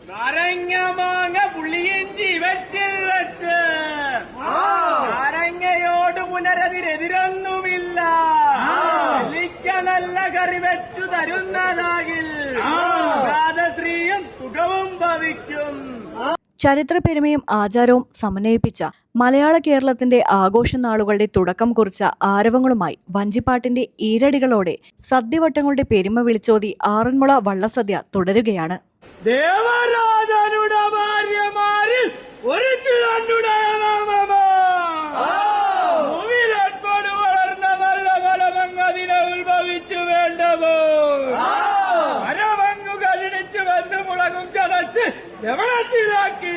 നാരങ്ങ മാങ്ങ പുളിയിഞ്ചി വെച്ചിൽ വെച്ച് നാരങ്ങയോട് പുനരതിരെതിരൊന്നുമില്ല. എലിക്ക നല്ല കറി വെച്ചു തരുന്നതാകിൽ രാധശ്രീയും സുഖവും ഭവിക്കും. ചരിത്രപെരുമയും ആചാരവും സമന്വയിപ്പിച്ച മലയാള കേരളത്തിന്റെ ആഘോഷനാളുകളുടെ തുടക്കം കുറിച്ച ആരവങ്ങളുമായി വഞ്ചിപ്പാട്ടിന്റെ ഈരടികളോടെ സദ്യവട്ടങ്ങളുടെ പെരുമ വിളിച്ചോതി ആറന്മുള വള്ളസദ്യ തുടരുകയാണ്. ദേവരാജനുടെ ഭാര്യമാരിൽ ഒരിക്കലുടെ ഭൂമിയിലേർപ്പാട് വളർന്ന നല്ല ഫലമങ്ങതിനെ ഉത്ഭവിച്ചു വേണ്ടവോ മരമങ്ങു കരിണിച്ചു വന്ന് മുളകും ചതച്ച് ലവണത്തിലാക്കി